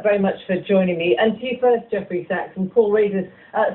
very much for joining me. And to you first, Jeffrey Sachs, and Paul raises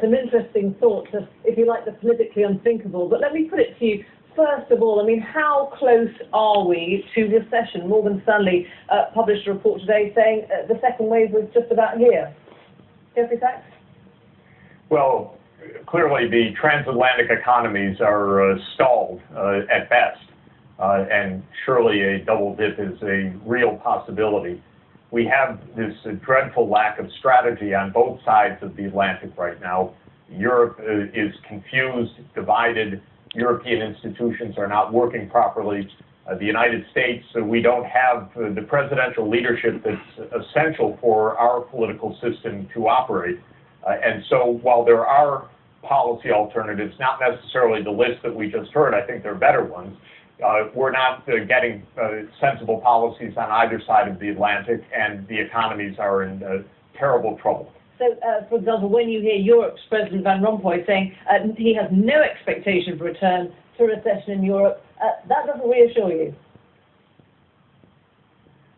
some interesting thoughts of, if you like, the politically unthinkable. But let me put it to you, first of all, I mean, how close are we to recession? Morgan Stanley published a report today saying the second wave was just about here. Jeffrey Sachs? Well, clearly the transatlantic economies are stalled at best, and surely a double dip is a real possibility. We have this dreadful lack of strategy on both sides of the Atlantic right now. Europe is confused, divided. European institutions are not working properly. The United States, we don't have the presidential leadership that's essential for our political system to operate. And so while there are policy alternatives, not necessarily the list that we just heard, I think there are better ones, we're not getting sensible policies on either side of the Atlantic, and the economies are in terrible trouble. So, for example, when you hear Europe's President Van Rompuy saying he has no expectation for return to recession in Europe, that doesn't reassure you?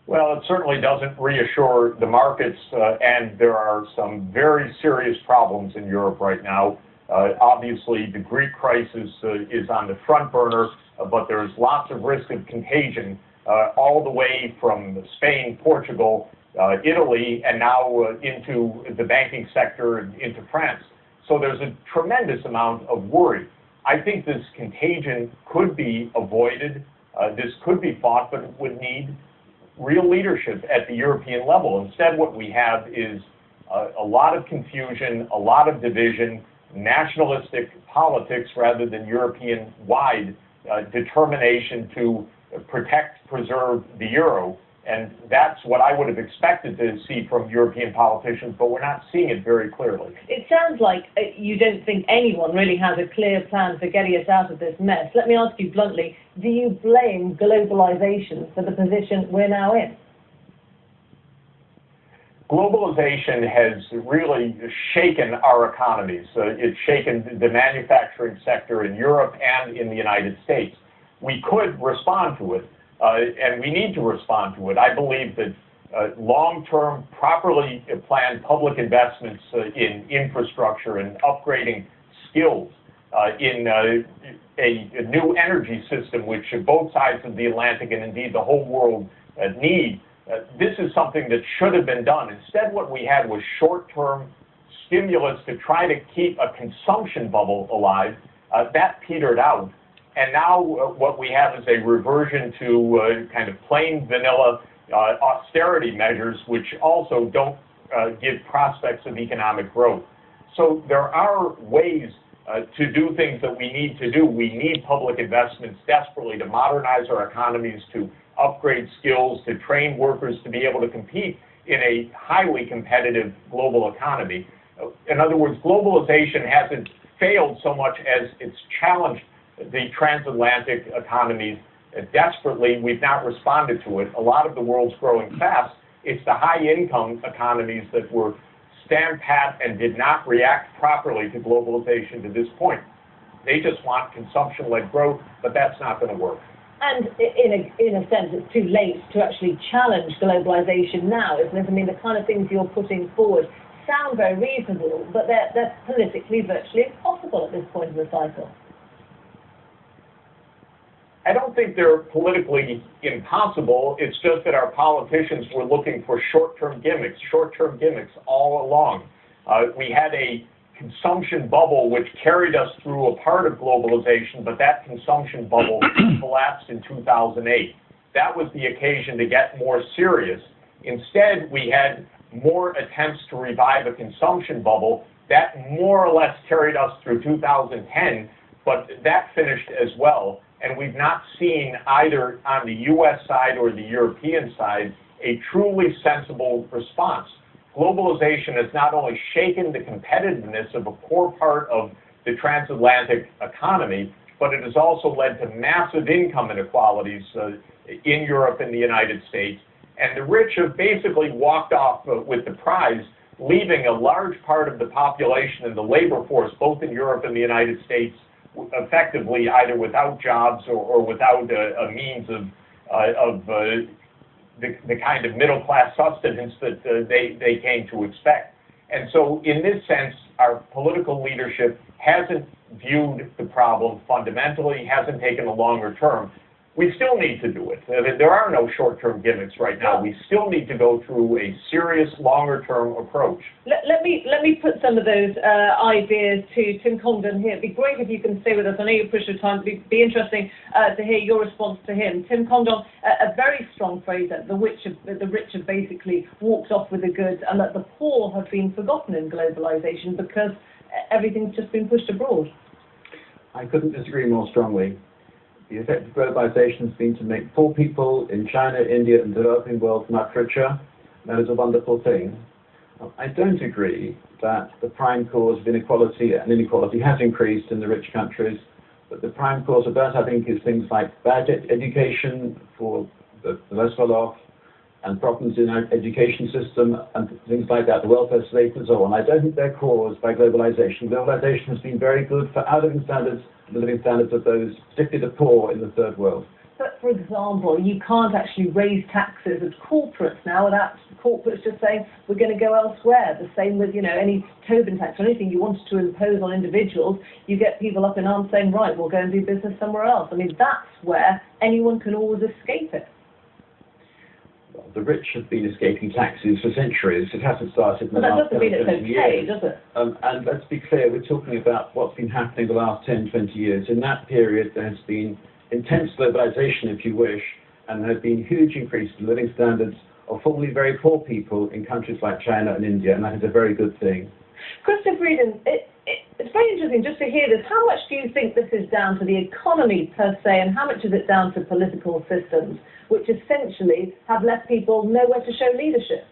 Well, it certainly doesn't reassure the markets, and there are some very serious problems in Europe right now. Obviously, the Greek crisis is on the front burner, but there's lots of risk of contagion all the way from Spain, Portugal, Italy, and now into the banking sector and into France. So there's a tremendous amount of worry. I think this contagion could be avoided. This could be fought, but it would need real leadership at the European level. Instead, what we have is a lot of confusion, a lot of division, nationalistic politics rather than European-wide determination to protect, preserve the euro. And that's what I would have expected to see from European politicians, but we're not seeing it very clearly. It sounds like you don't think anyone really has a clear plan for getting us out of this mess. Let me ask you bluntly, do you blame globalization for the position we're now in? Globalization has really shaken our economies. It's shaken the manufacturing sector in Europe and in the United States. We could respond to it. And we need to respond to it. I believe that long-term, properly planned public investments in infrastructure and upgrading skills, in a new energy system, which both sides of the Atlantic and indeed the whole world need, this is something that should have been done. Instead, what we had was short-term stimulus to try to keep a consumption bubble alive. That petered out. And now what we have is a reversion to kind of plain vanilla austerity measures, which also don't give prospects of economic growth. So there are ways to do things that we need to do. We need public investments desperately to modernize our economies, to upgrade skills, to train workers to be able to compete in a highly competitive global economy. In other words, globalization hasn't failed so much as it's challenged the transatlantic economies desperately. We've not responded to it. A lot of the world's growing fast. It's the high-income economies that were stand pat and did not react properly to globalization to this point. They just want consumption-led growth, but that's not going to work. And in a sense, it's too late to actually challenge globalization now, isn't it? I mean, the kind of things you're putting forward sound very reasonable, but they're politically virtually impossible at this point in the cycle. I don't think they're politically impossible. It's just that our politicians were looking for short-term gimmicks all along. We had a consumption bubble which carried us through a part of globalization, but that consumption bubble collapsed in 2008. That was the occasion to get more serious. Instead, we had more attempts to revive a consumption bubble. That more or less carried us through 2010, but that finished as well. And we've not seen either on the U.S. side or the European side a truly sensible response. Globalization has not only shaken the competitiveness of a core part of the transatlantic economy, but it has also led to massive income inequalities in Europe and the United States. And the rich have basically walked off with the prize, leaving a large part of the population and the labor force, both in Europe and the United States, effectively either without jobs or without a means of the kind of middle-class sustenance that they came to expect. And so in this sense, our political leadership hasn't viewed the problem fundamentally, hasn't taken a longer term. We still need to do it. There are no short-term gimmicks right now. We still need to go through a serious, longer-term approach. Let me put some of those ideas to Tim Condon here. It'd be great if you can stay with us. I know you're pushed for time. It'd be interesting to hear your response to him. Tim Condon, a very strong phrase that the rich have basically walked off with the goods, and that the poor have been forgotten in globalization because everything's just been pushed abroad. I couldn't disagree more strongly. The effect of globalization has been to make poor people in China, India, and the developing world much richer. That is a wonderful thing. I don't agree that the prime cause of inequality and inequality has increased in the rich countries, but the prime cause of that, I think, is things like bad education for the less well-off, and problems in our education system, and things like that, the welfare state and so on. I don't think they're caused by globalization. Globalization has been very good for our living standards, the living standards of those, particularly the poor in the third world. But, for example, you can't actually raise taxes at corporates now without corporates just saying, we're going to go elsewhere. The same with, any Tobin tax or anything you wanted to impose on individuals, you get people up in arms saying, right, we'll go and do business somewhere else. I mean, that's where anyone can always escape it. Well, the rich have been escaping taxes for centuries. It hasn't started in the last 10, 20 years. That doesn't mean it's okay, does it? And let's be clear, we're talking about what's been happening the last 10, 20 years. In that period, there has been intense globalization, if you wish, and there have been huge increases in living standards of formerly very poor people in countries like China and India, and that is a very good thing. Christopher Eden, it's very interesting just to hear this. How much do you think this is down to the economy per se, and how much is it down to political systems, which essentially have left people nowhere to show leadership?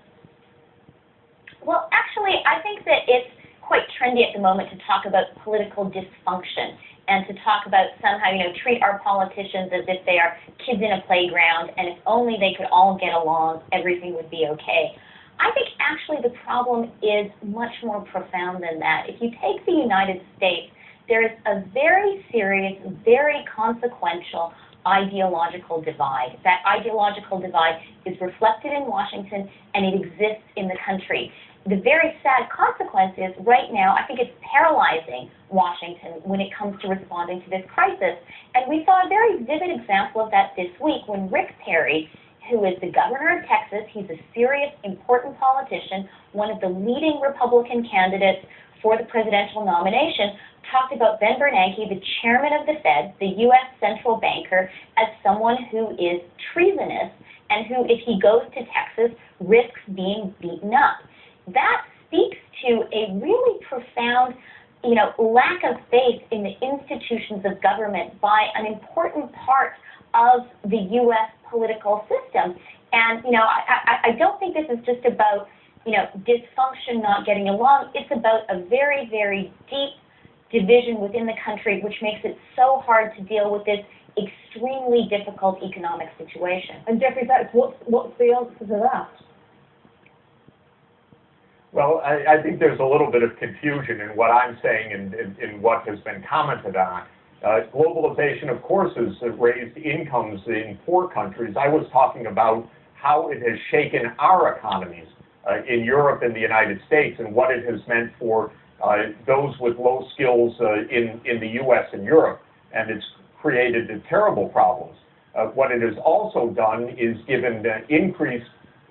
Well, actually, I think that it's quite trendy at the moment to talk about political dysfunction and to talk about somehow, treat our politicians as if they are kids in a playground, and if only they could all get along, everything would be okay. I think actually the problem is much more profound than that. If you take the United States, there is a very serious, very consequential ideological divide. That ideological divide is reflected in Washington, and it exists in the country. The very sad consequence is, right now, I think it's paralyzing Washington when it comes to responding to this crisis. And we saw a very vivid example of that this week when Rick Perry, who is the governor of Texas, he's a serious, important politician, one of the leading Republican candidates for the presidential nomination, talked about Ben Bernanke, the chairman of the Fed, the U.S. central banker, as someone who is treasonous and who, if he goes to Texas, risks being beaten up. That speaks to a really profound, lack of faith in the institutions of government by an important part of the U.S. political system. And, I don't think this is just about, dysfunction, not getting along. It's about a very, very deep division within the country, which makes it so hard to deal with this extremely difficult economic situation. And Jeffrey Sachs, what's the answer to that? Well, I think there's a little bit of confusion in what I'm saying and in what has been commented on. Globalization, of course, has raised incomes in poor countries. I was talking about how it has shaken our economies in Europe and the United States, and what it has meant for those with low skills in the U.S. and Europe, and it's created terrible problems. What it has also done is given increased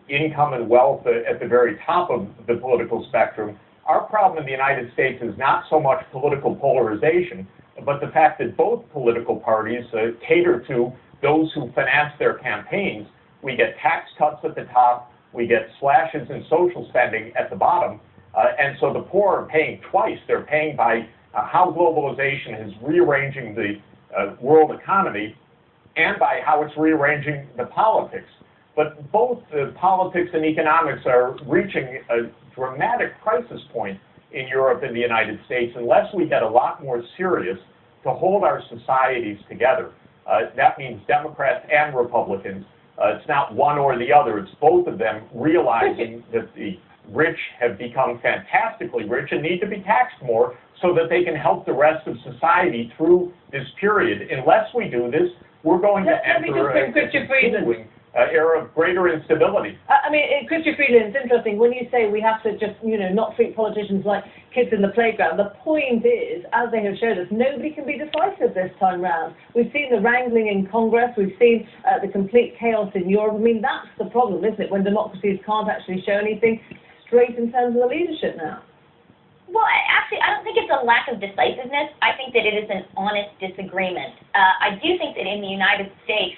income and wealth at the very top of the political spectrum. Our problem in the United States is not so much political polarization, but the fact that both political parties cater to those who finance their campaigns. We get tax cuts at the top, we get slashes in social spending at the bottom, and so the poor are paying twice. They're paying by how globalization is rearranging the world economy and by how it's rearranging the politics. But both politics and economics are reaching a dramatic crisis point in Europe and the United States unless we get a lot more serious to hold our societies together. That means Democrats and Republicans. It's not one or the other. It's both of them realizing that the rich have become fantastically rich and need to be taxed more so that they can help the rest of society through this period. Unless we do this, we're going to enter a continuing era of greater instability. I mean, Christian Freeland, it's interesting when you say we have to just, not treat politicians like kids in the playground. The point is, as they have showed us, nobody can be decisive this time round. We've seen the wrangling in Congress. We've seen the complete chaos in Europe. I mean, that's the problem, isn't it, when democracies can't actually show anything straight in terms of the leadership now? Well, actually, I don't think it's a lack of decisiveness. I think that it is an honest disagreement. I do think that in the United States,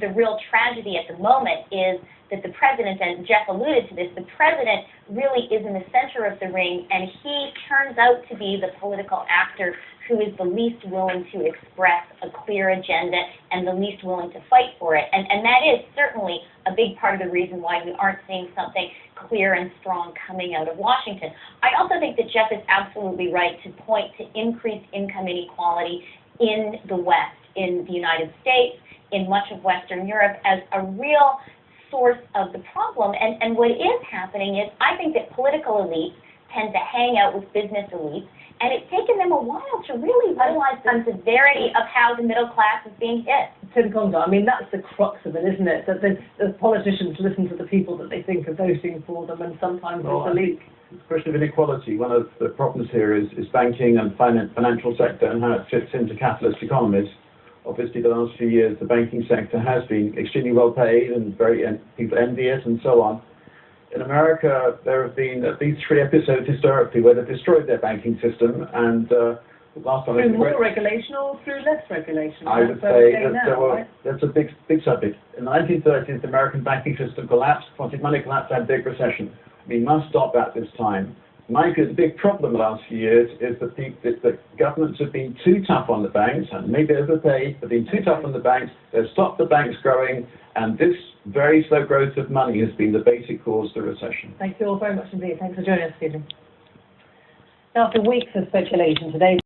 the real tragedy at the moment is that the president, and Jeff alluded to this, the president really is in the center of the ring, and he turns out to be the political actor who is the least willing to express a clear agenda and the least willing to fight for it. And that is certainly a big part of the reason why we aren't seeing something clear and strong coming out of Washington. I also think that Jeff is absolutely right to point to increased income inequality in the West, in the United States, in much of Western Europe, as a real source of the problem. And what is happening is, I think that political elites tend to hang out with business elites, and it's taken them a while to really realize the severity of how the middle class is being hit. Tim Condon, I mean, that's the crux of it, isn't it? That the politicians listen to the people that they think are voting for them, and sometimes it's a leak. The question of inequality, one of the problems here is banking and financial sector and how it fits into capitalist economies. Obviously, the last few years, the banking sector has been extremely well paid and people envy it and so on. In America, there have been at least 3 episodes historically where they've destroyed their banking system, and last time through more regulation or through less regulation? I would say that's a big subject. In the 1930s, the American banking system collapsed. Quantitative money collapsed, had a big recession. We must stop that this time. The big problem the last few years is that the governments have been too tough on the banks, and maybe overpaid, but been too tough on the banks. They've stopped the banks growing, and this very slow growth of money has been the basic cause of the recession. Thank you all very much indeed. Thanks for joining us, Stephen. Now, after weeks of speculation, today